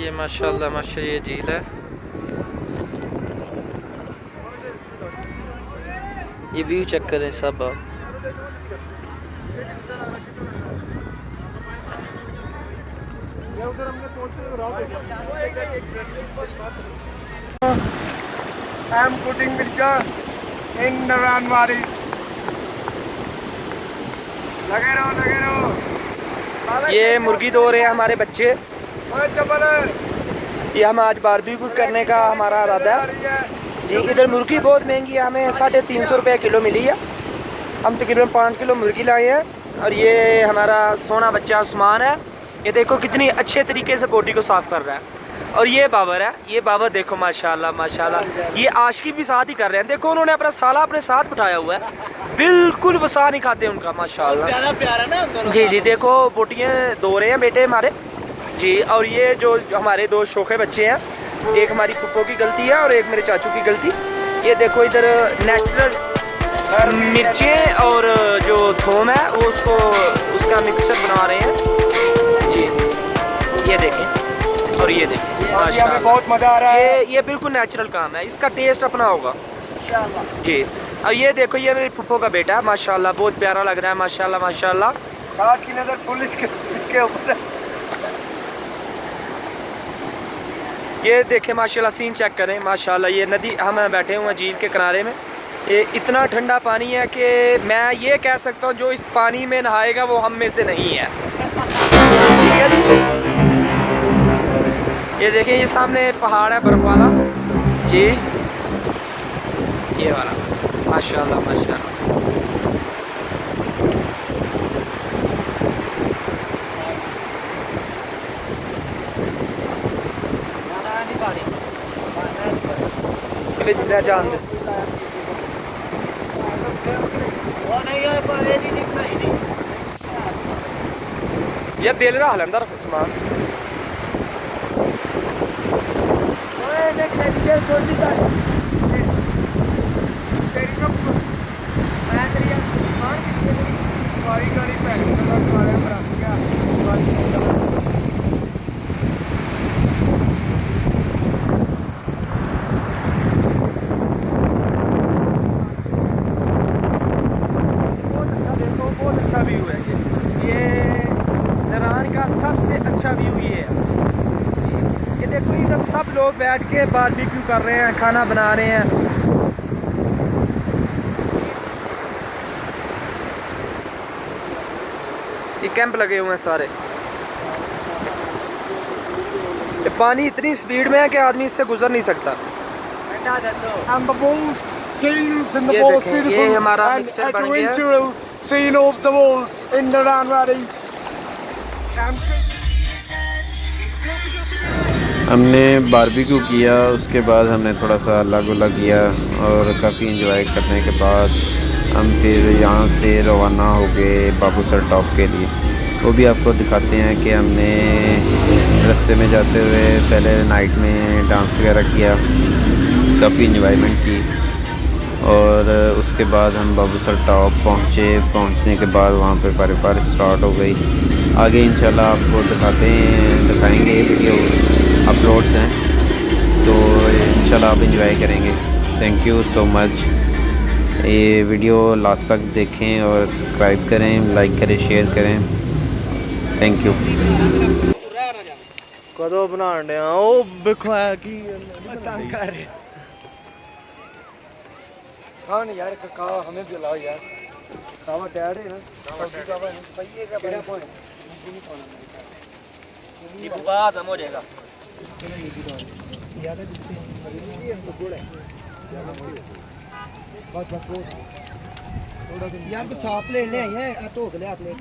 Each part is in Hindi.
ये माशाल्लाह माशाल्लाह ये झील है। ये व्यू चेक करें सब आप। I am putting mircha in Naran Waris. लगे रहो। ये मुर्गी दो रहे हैं हमारे बच्चे। ये हम आज बारबेक्यू करने का हमारा इरादा है जी। इधर मुर्गी बहुत महंगी है, हमें 350 रुपये किलो मिली है। हम तकरीबन 5 किलो मुर्गी लाए हैं। और ये हमारा सोना बच्चा उस्मान है। ये देखो कितनी अच्छे तरीके से बोटी को साफ़ कर रहा है। और ये बाबर है, ये बाबर देखो माशाल्लाह माशाल्लाह। ये आशिकी भी साथ ही कर रहे हैं। देखो उन्होंने अपना साला अपने साथ बिठाया हुआ है, बिल्कुल वसा नहीं खाते उनका माशाल्लाह। ज़्यादा प्यारा ना जी जी। देखो बोटियाँ दो रहे हैं बेटे हमारे जी। और ये जो हमारे दो शोखे बच्चे हैं, एक हमारी पुप्पो की गलती है और एक मेरे चाचू की गलती। ये देखो इधर नेचुरल मिर्चें और जो थोम है वो उसका मिक्सचर बना रहे हैं जी। ये देखें और ये देखें माशाल्लाह, बहुत मज़ा आ रहा है। ये बिल्कुल नेचुरल काम है, इसका टेस्ट अपना होगा जी। और ये देखो ये मेरी फुफ्फो का बेटा है माशाल्लाह, बहुत प्यारा लग रहा है माशाल्लाह माशाल्लाह। साथ की नज़र फुल इसके ऊपर। ये देखें माशाल्लाह, सीन चेक करें माशाल्लाह। ये नदी हम बैठे हुए हैं झील के किनारे में। ये इतना ठंडा पानी है कि मैं ये कह सकता हूँ जो इस पानी में नहाएगा वो हम में से नहीं है, ठीक है जी। ये देखें ये सामने पहाड़ है बर्फ वाला जी, ये वाला माशाल्लाह माशाल्लाह। जान दे ये दिल रहा अंदर समान। बहुत अच्छा व्यू है ये नारायण का सबसे अच्छा व्यू ये है। ये देखो इधर सब लोग बैठ के बारबेक्यू कर रहे हैं, खाना बना रहे हैं। ये कैंप लगे हुए हैं सारे। ये पानी इतनी स्पीड में है कि आदमी इससे गुजर नहीं सकता। ये हमारा मिक्सर बन गया। Scene of the wall in Naran Waris. हमने बारबेक्यू किया, उसके बाद हमने थोड़ा सा अल्लाह गुल्ला किया और काफ़ी इंजॉय करने के बाद हम फिर यहाँ से रवाना हो गए बाबूसर टॉप के लिए। वो भी आपको दिखाते हैं कि हमने रास्ते में जाते हुए पहले नाइट में डांस वगैरह किया, काफ़ी इंजॉयमेंट की। और उसके बाद हम बाबूसर टॉप पहुँचने के बाद वहाँ पे पारी स्टार्ट हो गई। आगे इंशाल्लाह आपको दिखाएंगे वीडियो अपलोड्स हैं, तो इंशाल्लाह आप इंजॉय करेंगे। Thank you so much. ये वीडियो लास्ट तक देखें और सब्सक्राइब करें, लाइक करें, शेयर करें। Thank you. कदों बनाने डे ओ देखो है कि तंग कर रहे खान यार का हमें भी लाओ यार। कावा तैयार है ना, सब्जी कावा नहीं पहिए का बड़ा पॉइंट नहीं पाना। ये बुआज हम हो जाएगा याद है दिखते ये इसको गोड़ा है बहुत थोड़ा यार को साफ ले ले आई है तो ले आप ले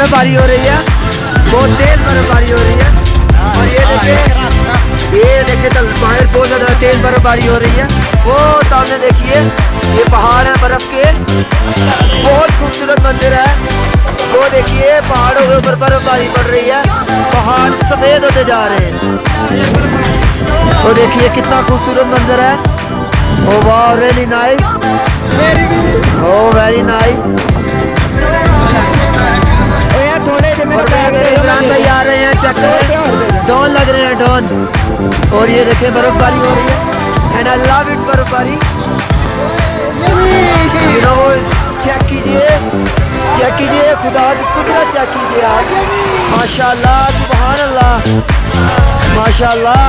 बर्फबारी हो रही है, बहुत तेज बर्फबारी हो रही है। और ये देखिए तो बाहर बहुत ज़्यादा तेज बर्फबारी हो रही है। वो सामने देखिए ये पहाड़ है बर्फ के, बहुत खूबसूरत मंदिर है। वो देखिए पहाड़ों के ऊपर बर्फबारी पड़ रही है, पहाड़ सफेद होते जा रहे हैं। तो देखिए कितना खूबसूरत मंजर है। ओ वाह, रियली नाइस, ओ वेरी नाइस। इमरान भाई आ रहे हैं, चेक करें, डॉन लग रहे हैं, डॉन। और ये देखें बर्फबारी हो रही है, एंड आई लव इट बर्फबारी। चेक कीजिए खुदा की कुदरत, चेक कीजिए आप, माशाल्लाह, सुभान अल्लाह, माशाल्लाह।